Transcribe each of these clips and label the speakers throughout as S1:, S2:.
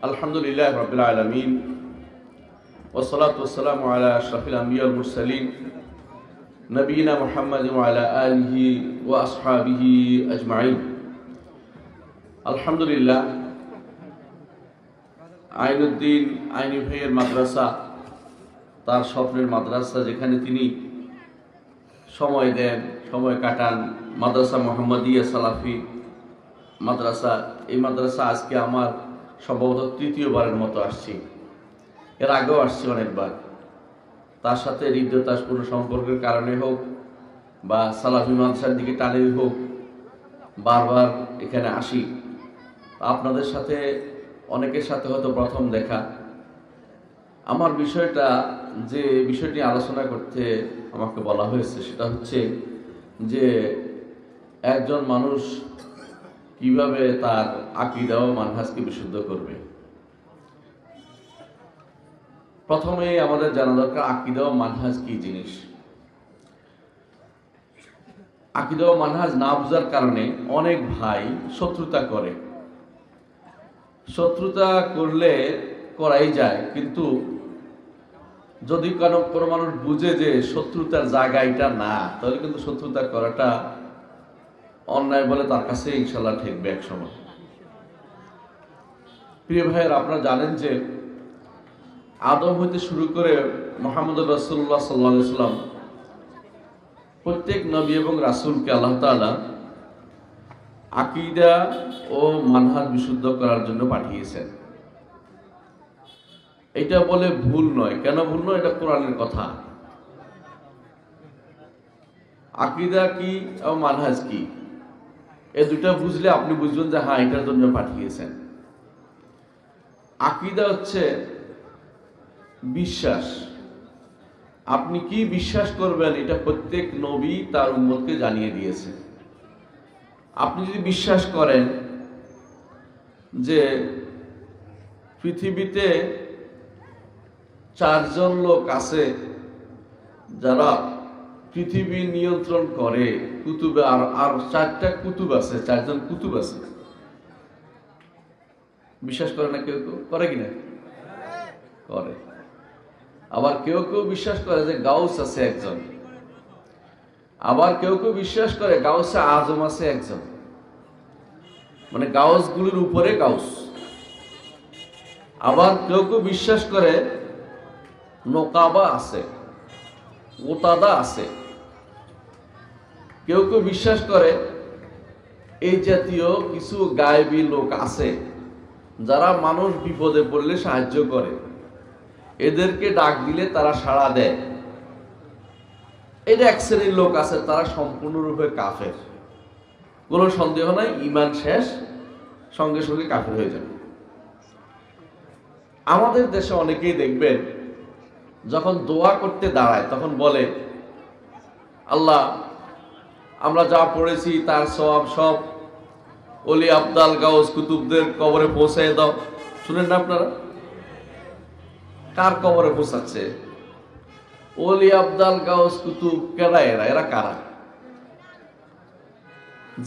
S1: আলহামদুলিল্লাহ রাব্বিল আলামিন ওয়াসসালাতু ওয়াসসালামু আলা আশরাফিল আম্বিয়া ওয়াল মুরসালিন নবিয়িনা মুহাম্মাদিন ওয়া আলা আলিহি ওয়া আসহাবিহি আজমাইন। আলহামদুলিল্লাহ, আইনুদ্দিন আইনি ভাইয়ের মাদ্রাসা, তার স্বপ্নের মাদ্রাসা, যেখানে তিনি সময় দেন, সময় কাটান, মাদ্রাসা মোহাম্মদিয়া সালাফি মাদ্রাসা। এই মাদ্রাসা আজকে আমার সম্ভবত তৃতীয়বারের মতো আসছি। এর আগেও আসছি অনেকবার। তার সাথে হৃদ্যতাপূর্ণ সম্পর্কের কারণে হোক বা সালাফি মাদ্রাসার দিকে টানেই হোক, বারবার এখানে আসি। আপনাদের সাথে, অনেকের সাথে হয়তো প্রথম দেখা। আমার যে বিষয়টি আলোচনা করতে আমাকে বলা হয়েছে সেটা হচ্ছে যে একজন মানুষ কিভাবে তার আকীদা ও মানহাজকে বিশুদ্ধ করবে। প্রথমে আমাদের জানা দরকার আকীদা ও মানহাজ কি জিনিস। আকীদা ও মানহাজ না বোঝার কারণে অনেক ভাই শত্রুতা করে। শত্রুতা করলে করাই যায়, কিন্তু যদি কোনো মানুষ বুঝে যে শত্রুতার জায়গা এটা না, তাহলে কিন্তু শত্রুতা করাটা অন্যায় বলে তার কাছে ইনশাল্লাহ ঠেকবে এক সময়। প্রিয় ভাইয়ের, আপনারা জানেন যে আদম হইতে শুরু করে মুহাম্মদ রাসূলুল্লাহ সাল্লাল্লাহু আলাইহি ওয়াসাল্লাম প্রত্যেক নবী এবং রাসূলকে আল্লাহ তাআলা আকীদা ও মানহাজ বিশুদ্ধ করার জন্য পাঠিয়েছেন। এটা বলে ভুল নয়। কেন ভুল নয়? এটা কোরআনের কথা। আকীদা কি ও মানহাজ কি, এই দুটা বুঝলে আপনি বুঝবেন যে হ্যাঁ, এটার জন্য পাঠিয়েছেন। আকীদা হচ্ছে বিশ্বাস। আপনি কি বিশ্বাস করবেন এটা প্রত্যেক নবী তার উম্মতকে জানিয়ে দিয়েছে। আপনি যদি বিশ্বাস করেন যে পৃথিবীতে 4 জন লোক আছে যারা পৃথিবী নিয়ন্ত্রণ করে, কুতুবে, আর 4টা কুতুব আছে, 4 জন কুতুব আছে, বিশ্বাস করে না? কেউ কেউ করে কিনা? করে। আবার কেউ কেউ বিশ্বাস করে যে গাউস আছে একজন। আবার কেউ কেউ বিশ্বাস করে গাউসে আজম আছে একজন, মানে গাউসগুলোর উপরে গাউস। আবার কেউ কেউ বিশ্বাস করে নোকাবা আছে, ওতাদা আছে। কেউ কেউ বিশ্বাস করে এই জাতীয় কিছু গায়েবী লোক আছে যারা মানুষ বিপদে পড়লে সাহায্য করে, এদেরকে ডাক দিলে তারা সাড়া দেয়। এটা এক শ্রেণীর লোক আছে, তারা সম্পূর্ণরূপে কাফের। কোনো সন্দেহ নাই, ঈমান শেষ, সঙ্গে সঙ্গে কাফের হয়ে যাবে। আমাদের দেশে অনেকেই দেখবেন যখন দোয়া করতে দাঁড়ায় তখন বলে, আল্লাহ, আমরা যা পড়েছি তার সব ওলি আবদাল গাউস কুতুবদের কবরে পৌঁছায় দাও। শুনেন না আপনারা? কার কবরে পৌঁছাচ্ছে? ওলি আবদাল গাউস কুতুব কেডা? এরা কারা?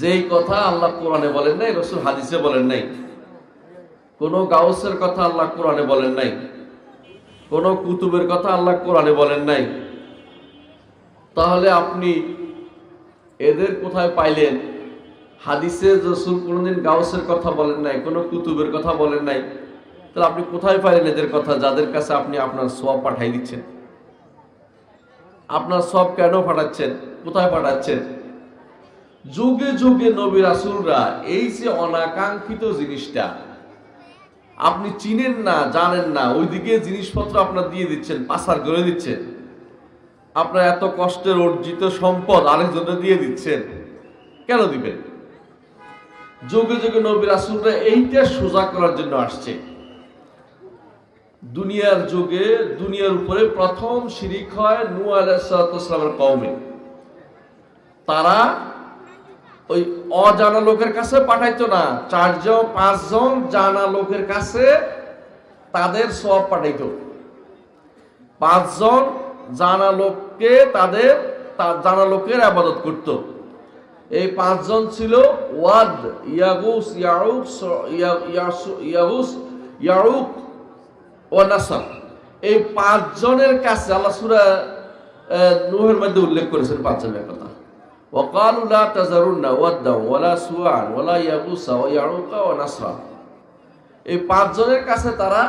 S1: যেই কথা আল্লাহ কোরআনে বলেন নাই, রাসূল হাদিসে বলেন নাই। কোন গাউসের কথা আল্লাহ কোরআনে বলেন নাই, কোন কুতুবের কথা আল্লাহ কোরআনে বলেন নাই। তাহলে আপনি এদের কোথায় পাইলেন? হাদিসে রাসূল কোনদিন গাউসের কথা বলেন নাই, কোন কুতুবের কথা বলেন নাই। তাহলে আপনি কোথায় পাইলেন এদের কথা, যাদের কাছে আপনি আপনার সওয়াব পাঠাই দিচ্ছেন? আপনার সওয়াব কেন পাঠাচ্ছেন? কোথায় পাঠাচ্ছেন? যুগে যুগে নবী রাসূলরা এই যে অনাকাঙ্ক্ষিত জিনিসটা আপনি চিনেন না, জানেন না, ওইদিকে জিনিসপত্র আপনার দিয়ে দিচ্ছেন, পাচার করে দিচ্ছেন। আপনার এত কষ্টের অর্জিত সম্পদ আরেকজনের দিয়ে দিচ্ছেন। কেন দিবেন? যুগে যুগে নবী রাসূলরা এইটা সোজা করার জন্য আসছে। দুনিয়ার যুগে দুনিয়ার উপরে প্রথম শিরিক হয় নূহ আলাইহিস সালামের কওমে। তারা ওই অজানা লোকের কাছে পাঠাইতো না, 4 জন 5 জন জানা লোকের কাছে তাদের সওয়াব পাঠাইতো। 5 জন জানা লোককে তাদের জানা লোকের ইবাদত করত। এই 5 জন ছিল ওয়াদ, ইয়াগুস, ইয়াউস, ইয়াউক ও নাসর, এই 5 জনের কাছে আল্লাহ সূরা নূহের মধ্যে উল্লেখ করেছেন 5 জনের কথা। ওয়াকালু লা তাযারুন্না ওয়াদ্দা ওয়ালা সুআন ওয়ালা ইয়াগুসা ওয়া ইয়াউকা ওয়া নাসরা, এই 5 জনের কাছে তারা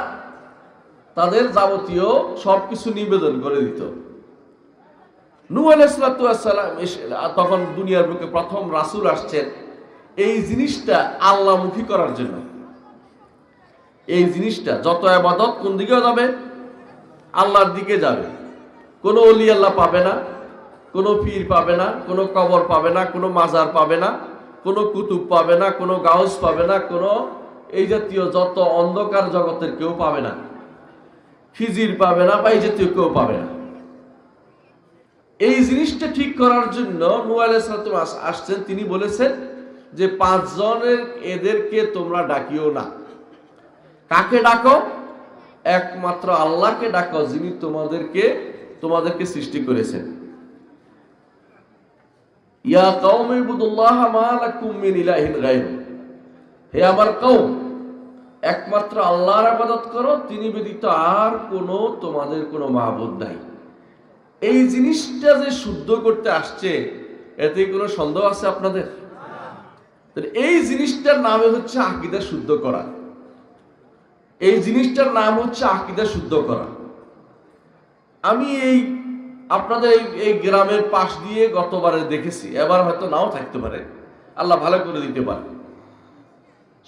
S1: তাদের যাবতীয় সবকিছু নিবেদন করে দিত। নূহ আলাইহিস সালাতু ওয়াস সালাম তখন দুনিয়ার বুকে প্রথম রাসূল আসছেন এই জিনিসটা আল্লাহমুখী করার জন্য। এই জিনিসটা যত ইবাদত কোন দিকে যাবে? আল্লাহর দিকে যাবে। কোনো ওলি আল্লাহ পাবে না, কোনো পীর পাবে না, কোনো কবর পাবে না, কোনো মাজার পাবে না, কোনো কুতুব পাবে না, কোনো গাউস পাবে না, কোনো এই জাতীয় যত অন্ধকার জগতের কেউ পাবে না, খিজির পাবে না, বা এই জাতীয় কেউ পাবে না। এই জিনিসটা ঠিক করার জন্য নূহ আলাইহিস সালাতু আসছেন। তিনি বলেছেন যে 5 জনের এদেরকে তোমরা ডাকিও না। কাকে ডাকো? একমাত্র আল্লাহকে ডাকো, যিনি তোমাদেরকে সৃষ্টি করেছেন। ইয়া কওমি ইবুদুল্লাহ মা লাকুম মিন ইলাহিন গায়রু, হে আমার কওম, একমাত্র আল্লাহর ইবাদত করো, তিনি ব্যতীত আর তোমাদের কোনো মাবুদ নাই। এই জিনিসটা যে শুদ্ধ করতে আসছে, এতে কোনো সন্দেহ আছে আপনাদের? এই জিনিসটার নামে হচ্ছে আকীদা শুদ্ধ করা। এই জিনিসটার নাম হচ্ছে আকীদা শুদ্ধ করা। আমি আপনাদের এই গ্রামের পাশ দিয়ে গতবারে দেখেছি, এবার হয়তো নাও থাকতে পারে, আল্লাহ ভালো করে দিতে পারে।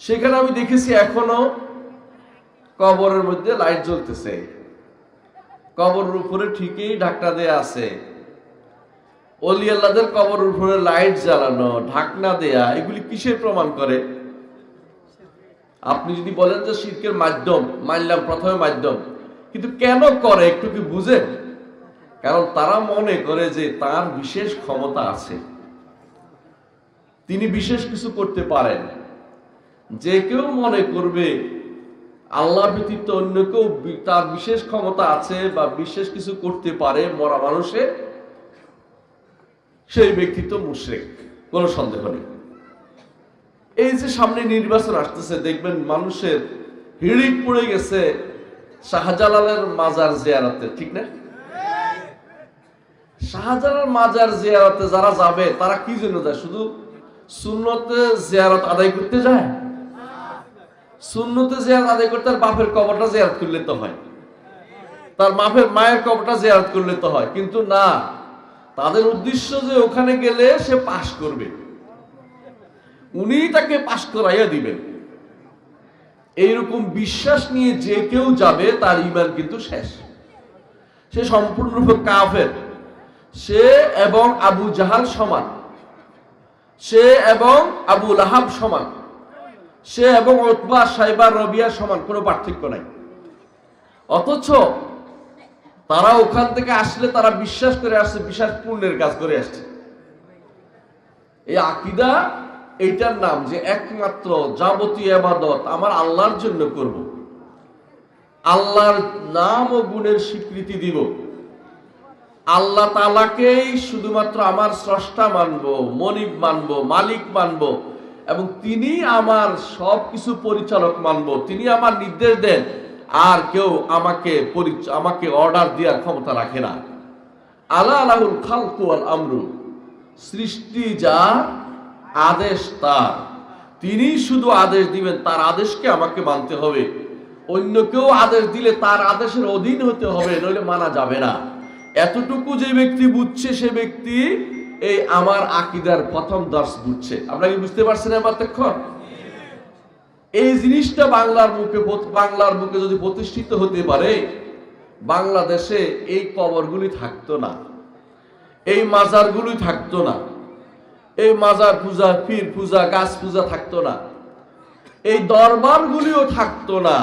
S1: সেখানে আমি দেখেছি এখনো কবরের মধ্যে লাইট জ্বলতেছে, কবরের উপরে ঠিকই ঢাকনা দেয়া আছে। ওলি আল্লাহদের কবরের উপরে লাইট জ্বালানো, ঢাকনা দেয়া, এগুলি কিসের প্রমাণ করে? আপনি যদি বলেন যে শিরকের মাধ্যম, মানলাম প্রথমে মাধ্যম, কিন্তু কেন করে একটু কি বুঝেন? কারণ তারা মনে করে যে তার বিশেষ ক্ষমতা আছে, তিনি বিশেষ কিছু করতে পারেন। যে কেউ মনে করবে আল্লাহ ব্যতীত অন্য কেউ তার বিশেষ ক্ষমতা আছে বা বিশেষ কিছু করতে পারে মরা মানুষে, সেই ব্যক্তি তো মুশরিক, কোনো সন্দেহ নেই। এই যে সামনে নির্বাচন আসতেছে, দেখবেন মানুষের হিড়িক পড়ে গেছে শাহজালালের মাজার জিয়ারতে, ঠিক না? শাহজালাল মাজার জিয়ারতে যারা যাবে তারা কি জন্য যায়? শুধু সুন্নতে জিয়ারত আদায় করতে যায়? সুন্নতে জিয়ারত আদায় করতে তার বাপের কবরটা জিয়ারত করলে তো হয়, তার মায়ের কবরটা জিয়ারত করলে তো হয়। কিন্তু না, তাদের উদ্দেশ্য যে ওখানে গেলে সে পাশ করবে, উনি তাকে পাশ করাইয়া দিবেন। এইরকম বিশ্বাস নিয়ে যে কেউ যাবে তার ঈমান কিন্তু শেষ, সে সম্পূর্ণরূপে কাফের। সে এবং আবু জাহাল সমান, সে এবং আবু লাহাব সমান, সে এবং উতবা সাইবা রবিয়া সমান, কোনো পার্থক্য নাই। অথচ তারা ওখান থেকে আসলে তারা বিশ্বাস করে আসছে, বিশ্বাস পূর্ণের কাজ করে আসছে। এই আকীদা, এইটার নাম যে একমাত্র যাবতীয় ইবাদত আমার আল্লাহর জন্য করব, আল্লাহর নাম ও গুণের স্বীকৃতি দিব, আল্লাহ তাআলাকেই শুধুমাত্র আমার স্রষ্টা মানব, মনিব মানব, মালিক মানব, এবং তিনি আমার সবকিছু পরিচালক মানব। তিনি আমার নির্দেশ দেন, আর কেউ আমাকে অর্ডার দেওয়ার ক্ষমতা রাখে না। আলা লাহুল খালকু ওয়াল আমরু, সৃষ্টি যার, আদেশ তার, তিনি শুধু আদেশ দিবেন, তার আদেশকে আমাকে মানতে হবে। অন্য কেউ আদেশ দিলে তার আদেশের অধীন হতে হবে, নইলে মানা যাবে না। এতটুকু যে ব্যক্তি বুঝছে, সে ব্যক্তি এই আমার আকীদার প্রথম দর্শ বুঝছে। আপনারা কি বুঝতে পারছেন এতক্ষণ? এই জিনিসটা বাংলার বুকে যদি প্রতিষ্ঠিত হতে পারে, বাংলাদেশে এই কবরগুলি থাকতো না, এই মাজারগুলি থাকতো না, এই মাজার পূজা, পীর পূজা, গাছ পূজা থাকতো না, এই দরবারগুলিও থাকতো না।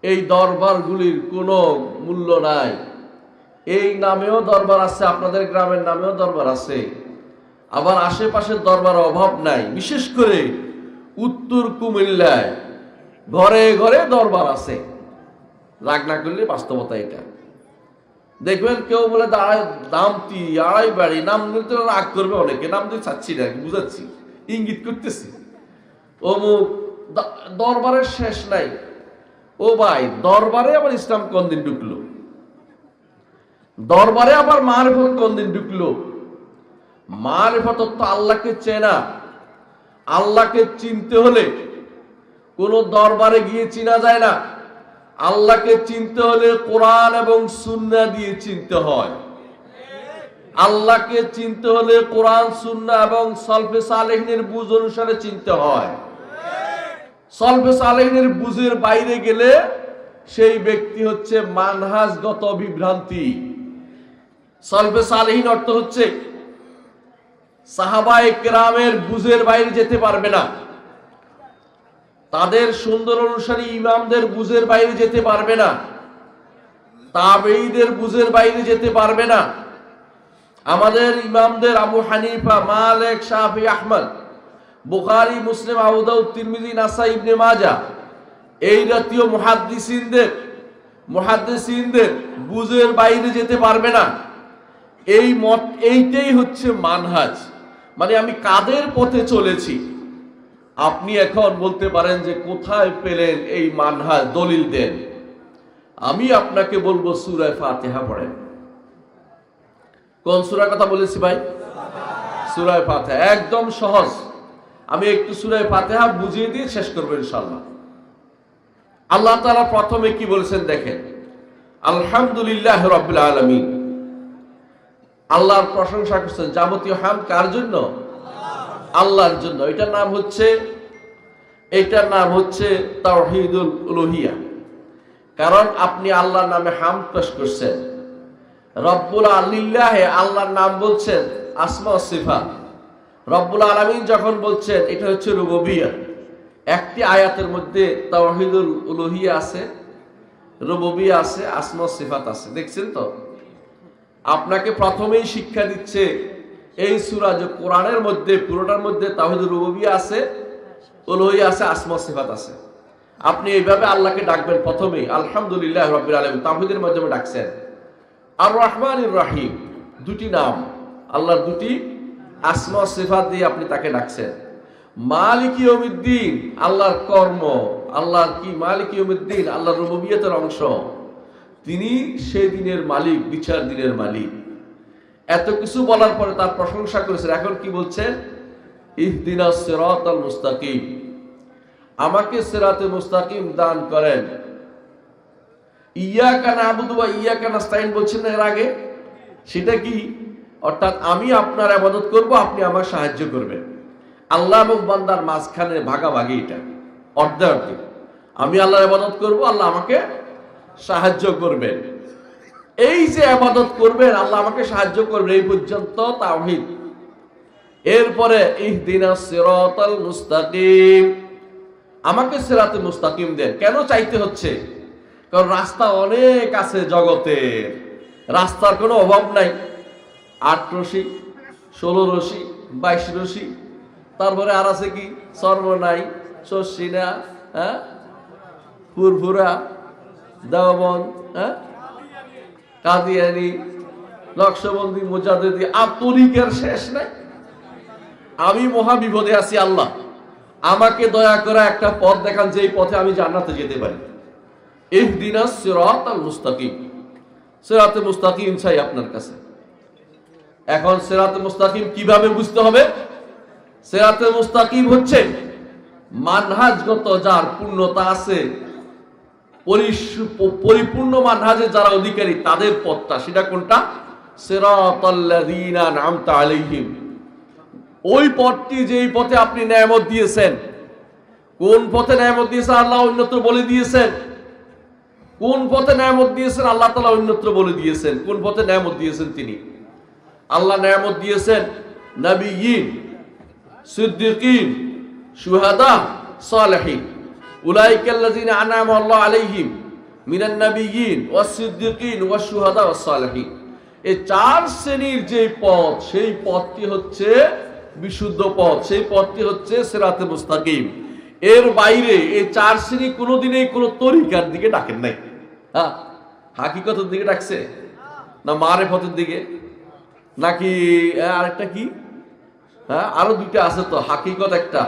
S1: এই দরবারগুলির কোনো মূল্য নাই। এই নামেও দরবার আছে, আপনাদের গ্রামের নামেও দরবার আছে, আবার আশেপাশের দরবারের অভাব নাই। বিশেষ করে উত্তর কুমিল্লায় ঘরে ঘরে দরবার আছে। রাগ না করলে বাস্তবতা এটা। দেখবেন কেউ বলে দামতি, আড়াই বাড়ি, নাম নিতে রাগ করবে অনেকে, নাম দিয়ে চাচ্ছি না, বুঝাচ্ছি, ইঙ্গিত করতেছি। অমুক দরবারের শেষ নাই, ও ভাই, দরবারে আবার ইসলাম কোন দিন ঢুকলো? দরবারে আবার মারিফত কোন দিন ঢুকলো? মারিফত তো আল্লাহকে চেনা। আল্লাহকে চিনতে হলে কোন দরবারে গিয়ে চিনা যায় না। আল্লাহকে চিনতে হলে কোরআন এবং সুন্নাহ দিয়ে চিনতে হয়। আল্লাহকে চিনতে হলে কোরআন, সুন্নাহ এবং সলফে সালেহিনের বুঝ অনুসারে চিনতে হয়। সলফে সালেহিনের বুঝের বাইরে গেলে সেই ব্যক্তি হচ্ছে মানহাজগত বিভ্রান্তি। সলফে সালেহিন অর্থ হচ্ছে সাহাবায়ে কেরামের বুঝের বাইরে যেতে পারবে না, তাদের সুন্দর অনুসারী ইমামদের বুঝের বাইরে যেতে পারবে না, তাবেঈদের বুঝের বাইরে যেতে পারবে না। আমাদের ইমামদের আবু হানিফা, মালিক, শাফি, আহমদ, বুখারী, মুসলিম, আবু দাউদ, তিরমিজি, নাসাই, ইবনে মাজাহ, এই জাতীয় মুহাদ্দিসিনদের বুঝের বাইরে যেতে পারবে না। এই মত, এইটাই হচ্ছে মানহাজ। মানে আমি কাদের পথে চলেছি। আপনি এখন বলতে পারেন যে কোথায় পেলেন এই মানহাজ, দলিল দেন। আমি আপনাকে বলবো সূরা ফাতিহা পড়েন। কোন সূরার কথা বলেছি ভাই? সূরা ফাতিহা, একদম সহজ। আমি একটু সূরা ফাতিহা বুঝিয়ে দিয়ে শেষ করব ইনশাআল্লাহ। আল্লাহ তাআলা প্রথমে কি বলেছেন দেখেন, আলহামদুলিল্লাহ রাব্বিল আলামিন। আল্লাহর প্রশংসা করছেন। যাবতীয় হামদ কার জন্য? আল্লাহর জন্য। এটার নাম হচ্ছে তাওহীদুল উলুহিয়া। কারণ আপনি আল্লাহর নামে হামদ পেশ করছেন। রব্বুল আলিল্লাহে আল্লাহর নাম বলছেন, আসমা ও সিফাত। রব্বুল আলামিন যখন বলছেন, এটা হচ্ছে রুবুবিয়্যাহ। একটি আয়াতের মধ্যে তাওহীদুল উলুহিয়া আছে, রুবুবিয়্যাহ আছে, আসমা ও সিফাত আছে। দেখছেন তো? আপনাকে প্রথমেই শিক্ষা দিচ্ছে এই সূরা যে কোরআনের মধ্যে পুরোটার মধ্যে তাওহীদুর রুবুবিয়্যাহ আছে, উলুহিয়া আছে, আসমা ও সিফাত আছে। আপনি এইভাবে আল্লাহকে ডাকবেন। প্রথমেই আলহামদুলিল্লাহ রাব্বিল আলামিন, তাওহীদের মাধ্যমে ডাকছেন। আর রহমানির রহিম, দুটি নাম আল্লাহর, দুটি আসমা ও সিফাত দিয়ে আপনি তাকে ডাকছেন। মালিক ইয়াউমিদ্দিন, আল্লাহর কর্ম। আল্লাহর কি? মালিক ইয়াউমিদ্দিন, আল্লাহর রুবুবিয়্যাতের অংশ। তিনি সেই দিনের মালিক, বিচার দিনের মালিক। এত কিছু বলার পরে তার প্রশংসা করেছেন। এখন কি বলছেন? ইহদিনাস সিরাতাল মুস্তাকিম, আমাকে সিরাতে মুস্তাকিম দান করেন। ইয়াকা নাবুদু ওয়া ইয়াকা নাস্তাইন বলছেন না এর আগে? সেটা কি? অর্থাৎ আমি আপনার ইবাদত করব, আপনি আমার সাহায্য করবেন। আল্লাহ এবং বান্দার মাঝখানে ভাগাভাগি, এটা অর্ধে অর্ধে। আমি আল্লাহর ইবাদত করব, আল্লাহ আমাকে সাহায্য করবেন। এই যে ইবাদত করবেন, আল্লাহ আমাকে সাহায্য করবেন, এই পর্যন্ত তাওহীদ। এরপরে ইহদিনাস সিরাতাল মুস্তাকিম, আমাকে সিরাতে মুস্তাকিম দেন। কেন চাইতে হচ্ছে? কারণ রাস্তা অনেক আছে জগতে, রাস্তার কোনো অভাব নাই। ৮ রশি, ১৬ রশি, ২২ রশি, তারপরে আর আছে কি? সর্বনাই, শর্ষিনা, ফুরফুরা, দেওবন্দ, কাদিয়ানি, নকশবন্দি, মুজাদ্দিদি, তরিকার শেষ নাই। আমি মহা বিপদে আছি, আল্লাহ আমাকে দয়া করে একটা পথ দেখান, যে পথে আমি জান্নাতে যেতে পারি। ইহদিনাস সিরাতাল মুস্তাকিম, সিরাতে মুস্তাকিম চাই আপনার কাছে। এখন সিরাতে মুস্তাকিম কিভাবে বুঝতে হবে? সিরাতে মুস্তাকিম হচ্ছে মানহাজগত যার পূর্ণতা আছে, পরিপূর্ণ মানহাজে যারা অধিকারী, তাদের পথটা। সেটা কোনটা? সিরাতাল্লাযীনা আন'আমতা আলাইহিম, ওই পথটি যেই পথে আপনি নেয়ামত দিয়েছেন। কোন পথে নেয়ামত দিয়েছেন? আল্লাহ অন্যত্র বলে দিয়েছেন। কোন পথে নেয়ামত দিয়েছেন? আল্লাহ তাআলা অন্যত্র বলে দিয়েছেন। কোন পথে নেয়ামত দিয়েছেন তিনি? আল্লাহ নেয়ামত দিয়েছেন নবিয়্যিন, সিদ্দিকিন, শুহাদা, সালেহিন। উলাইকাল্লাযীনা আন'আমা আল্লাহু আলাইহিম মিনান নাবিয়্যিন ওয়াস সিদ্দিকিন ওয়াস শুহাদা ওয়াস সালেহিন। এই ৪ শ্রেণীর যে পথ, সেই পথটি হচ্ছে বিশুদ্ধ পথ, সেই পথটি হচ্ছে সিরাতে মুস্তাকিম। এর বাইরে এই ৪ শ্রেণী কোনোদিনই কোনো তরিকার দিকে ডাকেন নাই। হাকিকতের দিকে ডাকছে না মারিফতের দিকে, নাকি আরেকটা কি? আরো দুইটা আছে তো, হাকিকত একটা,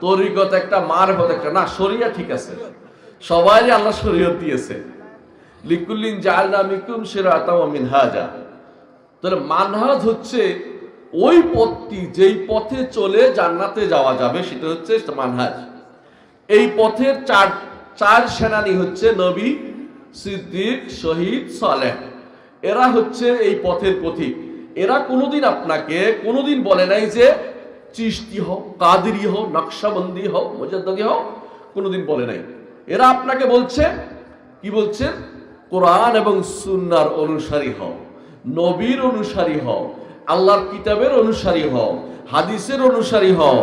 S1: তরিকত একটা, মারিফত একটা। না, শরিয়া ঠিক আছে, সবাই আল্লাহ শরীয়ত দিয়েছে, লিকুল্লিন জাআলনা মিনকুম শিরআতাম ওয়া মিনহাজা। তাহলে মানহাজ হচ্ছে ওই পথটি যেই পথে চলে জান্নাতে যাওয়া যাবে, সেটা হচ্ছে মানহাজ। এই পথের চার সেনানি হচ্ছে নবী, সিদ্দিক, শহীদ, সালেহ। এরা হচ্ছে এই পথের পথিক। এরা কোনোদিন আপনাকে কোনোদিন বলে নাই যে চিশতি হও, কাদেরি হও, নকশবন্দি হও, মুজাদ্দিদি হও, কোনোদিন বলে নাই। এরা আপনাকে বলছে কি বলছেন? কোরআন এবং সুন্নাহর অনুসারী হও, নবীর অনুসারী হও, আল্লাহর কিতাবের অনুসারী হও, হাদিসের অনুসারী হও,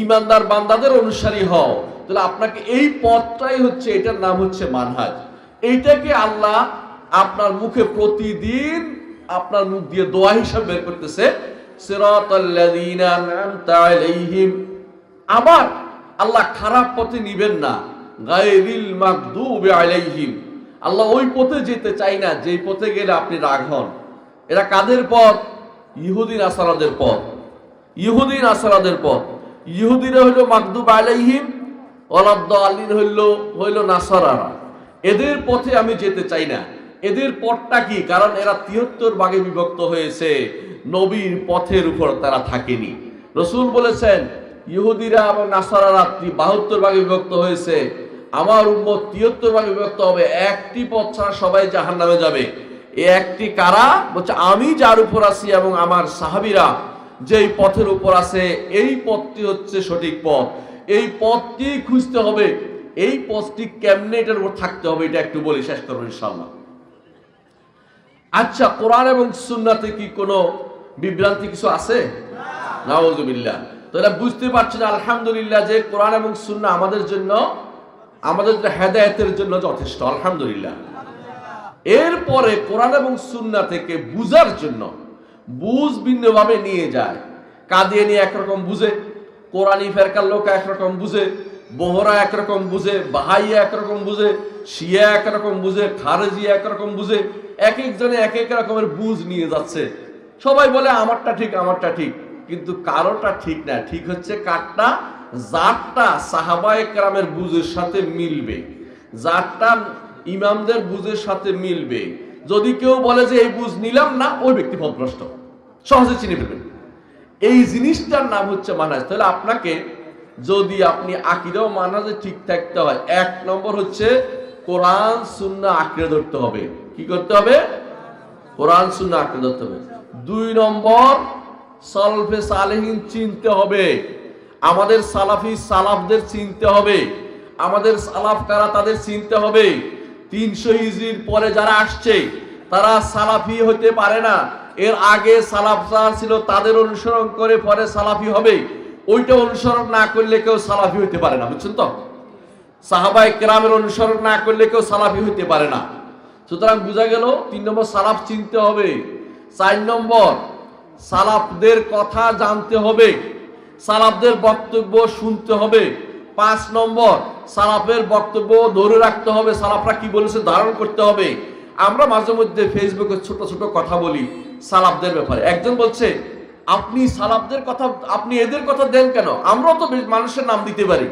S1: ইমানদার বান্দাদের অনুসারী হও। তাহলে আপনাকে এই পথটাই হচ্ছে, এটার নাম হচ্ছে মানহাজ। এইটাকে আল্লাহ আপনার মুখে প্রতিদিন আপনার মুখ দিয়ে দোয়া হিসাবে বের করতেছে, সিরাতাল্লাযীনা আন'আমতা আলাইহিম। আবার আল্লাহ খারাপ পথে নিবেন না, গায়রিল মাগদুবি আলাইহিম। আল্লাহ ওই পথে যেতে চাই না যেই পথে গেলে আপনি রাগ হন। এরা কাদের পথ? ইহুদি নাসারাদের পথ। ইহুদি নাসারাদের পথ। ইহুদিরা হইল মাগদুব আলাইহিম, ওয়ালাদ-দাল্লিন হইল নাসারারা। এদের পথে আমি যেতে চাই না। এদের পথটা কি? কারণ এরা ৭৩ ভাগে বিভক্ত হয়েছে, নবীর পথের উপর তারা থাকেনি। রাসূল বলেছেন ইহুদিরা এবং নাসারারা ৭২ ভাগে বিভক্ত হয়েছে, আমার উম্মত ৭৩ ভাগে বিভক্ত হবে, একটি পথ ছাড়া সবাই জাহান্নামে যাবে। এই একটি কারা? বলছে আমি যার উপর আছি এবং আমার সাহাবীরা যেই পথের উপর আছে, এই পথটি হচ্ছে সঠিক পথ। এই পথটি খুঁজতে হবে। এই পথটি কেমনে এটার উপর থাকতে হবে, এটা একটু বলে শেষ করবো ইনশাআল্লাহ। আচ্ছা, কোরআন এবং সুন্নাতে কি কোনো বিভ্রান্তি কিছু আছে? নাউযুবিল্লাহ। তাহলে বুঝতে পারছেন আলহামদুলিল্লাহ যে কোরআন এবং সুন্নাহ আমাদের জন্য, আমাদের হেদায়েতের জন্য যথেষ্ট, আলহামদুলিল্লাহ। এরপরে কোরআন এবং সুন্নাহ থেকে বুঝার জন্য বুঝ ভিন্নভাবে নিয়ে যায়। কাদিয়ানী একরকম বুঝে, কোরআনী ফেরকার লোক একরকম বুঝে, বোহরা একরকম বুঝে, বাহাইয়া একরকম বুঝে, শিয়া একরকম বুঝে, খারেজি একরকম বুঝে। এক একজনে এক এক রকমের বুঝ নিয়ে যাচ্ছে। সবাই বলে আমারটা ঠিক, আমারটা ঠিক, কিন্তু কারোটা ঠিক না। ঠিক হচ্ছে কারটা? যারটা সাহাবায়ে কেরামের বুঝের সাথে মিলবে, যারটা ইমামদের বুঝের সাথে মিলবে। যদি কেউ বলে যে এই বুঝ নিলাম না, ওই ব্যক্তি পথভ্রষ্ট, সহজে চিনে ফেলবেন। এই জিনিসটার নাম হচ্ছে মানহাজ। তাহলে আপনাকে যদি আপনি আকীদা ও মানহাজে ঠিক থাকতে হয়, ১ নম্বর হচ্ছে কোরআন সুন্নাহ আঁকড়ে ধরতে হবে। কি করতে হবে? কোরআন সুন্নাহ আঁকড়ে ধরতে হবে। ২ নম্বর সালফে সালেহিন চিনতে হবে। আমাদের সালাফি সালাফদের চিনতে হবে। আমাদের সালাফ কারা তাদের চিনতে হবে। ৩০০ হিজরির পরে যারা আসছে তারা সালাফি হতে পারে না। এর আগে সালাফ যারা ছিল তাদের অনুসরণ করে পরে সালাফি হবে। ওইটা অনুসরণ না করলে কেউ সালাফি হতে পারে না, বুঝছেন তো? সাহাবায়ে কেরামের অনুসরণ না করলে কেউ সালাফি হতে পারে না। সুতরাং বোঝা গেল ৩ নম্বর সালাফ চিনতে হবে। ৪ নম্বর সালাফদের কথা জানতে হবে, সালাফদের বক্তব্য শুনতে হবে। ৫ নম্বর সালাফের বক্তব্য ধরে রাখতে হবে, সালাফরা কি বলেছে ধারণ করতে হবে। আমরা মাঝে মধ্যে ফেসবুকে ছোট ছোট কথা বলি সালাফদের ব্যাপারে। একজন বলছে আপনি সালাফদের কথা, আপনি এদের কথা দেন কেন? আমরাও তো মানুষের নাম দিতে পারি।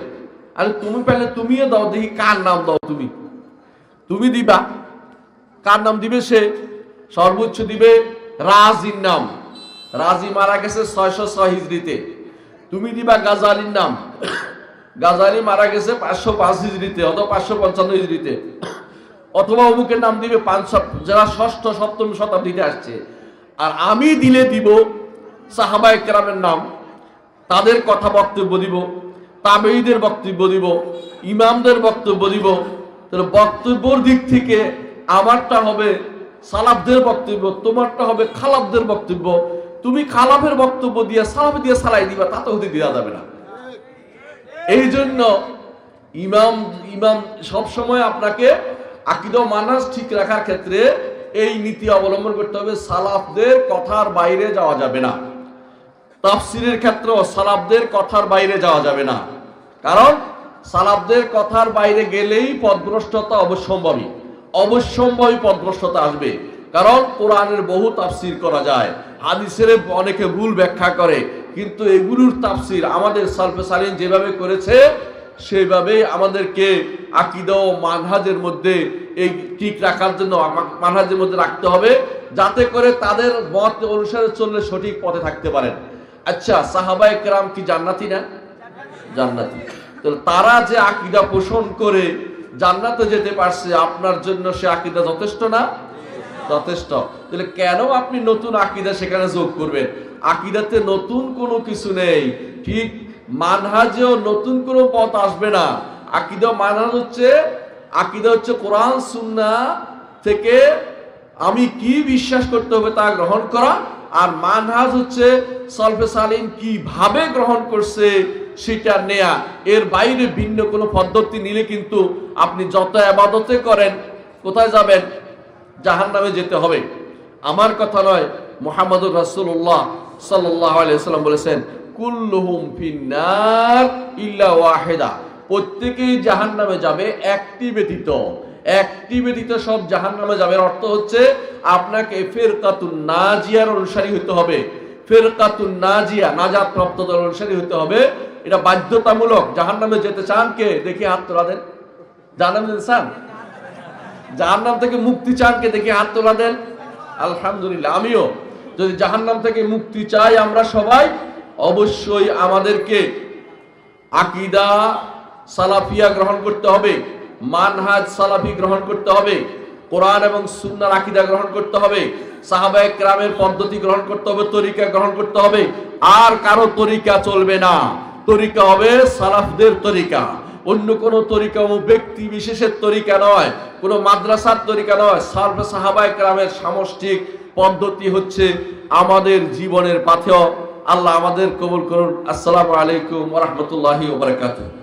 S1: আরে তুমি পেলে তুমিও দাও, দেখি কার নাম দাও। তুমি দিবা, কার নাম দিবে? সে সর্বোচ্চ দিবে রাজির নাম। রাজি মারা গেছে ৬০৬ হিজরিতে। তুমি দিবা গাজালির নাম। গাজালি মারা গেছে ৫০৫ হিজরিতে অথবা ৫৫৫ হিজরিতে। অথবা অমুকের নাম দিবে যারা ৬ষ্ঠ ৭ম শতাব্দীতে আসছে। আর আমি দিলে দিব সাহাবায়ে কেরামের নাম, তাদের কথা বক্তব্য দিব, তাবেঈদের বক্তব্য দিব, ইমামদের বক্তব্য দিব। তাহলে বক্তব্যের দিক থেকে আমারটা হবে সালাফদের বক্তব্য, তোমারটা হবে খালাফদের বক্তব্য। তুমি খালাফের বক্তব্য দিয়ে সালাফে দিয়ে সালাই দিবা, তা তো হতে দেওয়া যাবে না। এই জন্য ইমাম সবসময় আপনাকে আকীদা ও মানহাজ ঠিক রাখার ক্ষেত্রে এই নীতি অবলম্বন করতে হবে। সালাফদের কথার বাইরে যাওয়া যাবে না। তাফসীরের ক্ষেত্রেও সালাফদের কথার বাইরে যাওয়া যাবে না, কারণ সালাফদের কথার বাইরে গেলেই পথভ্রষ্টতা অবশ্যম্ভাবী পথভ্রষ্টতা আসবে। কারণ কোরআনের বহু তাফসীর করা যায়, হাদিসের অনেকে ভুল ব্যাখ্যা করে, কিন্তু এগুলোর তাফসীর আমাদের সালফে সালিহিন যেভাবে করেছে সেইভাবেই আমাদেরকে আকীদা ও মানহাজের মধ্যে এই ঠিক রাখার জন্য মানহাজের মধ্যে রাখতে হবে, যাতে করে তাদের মত অনুসারে চললে সঠিক পথে থাকতে পারেন। আচ্ছা, সাহাবায়ে কেরাম কি জান্নাতি না? জান্নাতি। তো তারা যে আকীদা পোষণ করে জান্নাতে যেতে পারছে, আপনার জন্য সে আকীদা যথেষ্ট না? যথেষ্ট। তাহলে কেন আপনি নতুন আকীদা সেখানে যোগ করবেন? আকীদাতে নতুন কোনো কিছু নেই, ঠিক মানহাজেও নতুন কোনো পথ আসবে না। আকীদা মানহাজ হচ্ছে কোরআন সুন্নাহ থেকে আমি কি বিশ্বাস করতে হবে তা গ্রহণ করা, আর মানহাজ হচ্ছে সালফে সালিন কিভাবে গ্রহণ করছে সেটা নেয়া। এর বাইরে ভিন্ন কোনো পদ্ধতি নিলে কিন্তু আপনি যত ইবাদতে করেন কোথায় যাবেন? জাহান্নামে যেতে হবে। আমার কথা নয়, মুহাম্মদুর রাসূলুল্লাহ সাল্লাল্লাহু আলাইহি ওয়াসাল্লাম বলেছেন, কুল্লুহুম ফিন্নার ইল্লা ওয়াহিদা, প্রত্যেকেই জাহান্নামে যাবে একটি ব্যতীত সব জাহান্নামে যাবে। এর অর্থ হচ্ছে আপনাকে ফিরকাতুন নাজিয়ার অনুসারী হতে হবে। ফিরকাতুন নাজিয়া, নাজাত প্রাপ্ত দলের অনুসারী হতে হবে। এটা বাধ্যতামূলক। জাহান্নামে যেতে চান কে? দেখি হাত তোলা দেন। জাহান্নামে যেতে চান? জাহান্নাম থেকে মুক্তি চান কে? দেখি হাত তোলা দেন। আলহামদুলিল্লাহ, আমিও। যদি জাহান্নাম থেকে মুক্তি চাই আমরা সবাই, অবশ্যই আমাদেরকে আকীদা সালাফিয়া গ্রহণ করতে হবে, মানহাজ সালাফি গ্রহণ করতে হবে, কোরআন এবং সুন্নাহর আকীদা গ্রহণ করতে হবে, সাহাবায়ে কেরামের পদ্ধতি গ্রহণ করতে হবে, তরিকা গ্রহণ করতে হবে। আর কারো তরিকা চলবে না। তরিকা হবে সালাফদের তরিকা, অন্য কোনো তরিকা ও ব্যক্তি বিশেষের তরিকা নয়, কোনো মাদ্রাসার তরিকা নয়। সাহাবায়ে কেরামের সামষ্টিক পদ্ধতি হচ্ছে আমাদের জীবনের পাথেয়। আল্লাহ আমাদের কবুল করুন। আসসালামু আলাইকুম ওয়া রাহমাতুল্লাহি ওয়া বারাকাতুহু।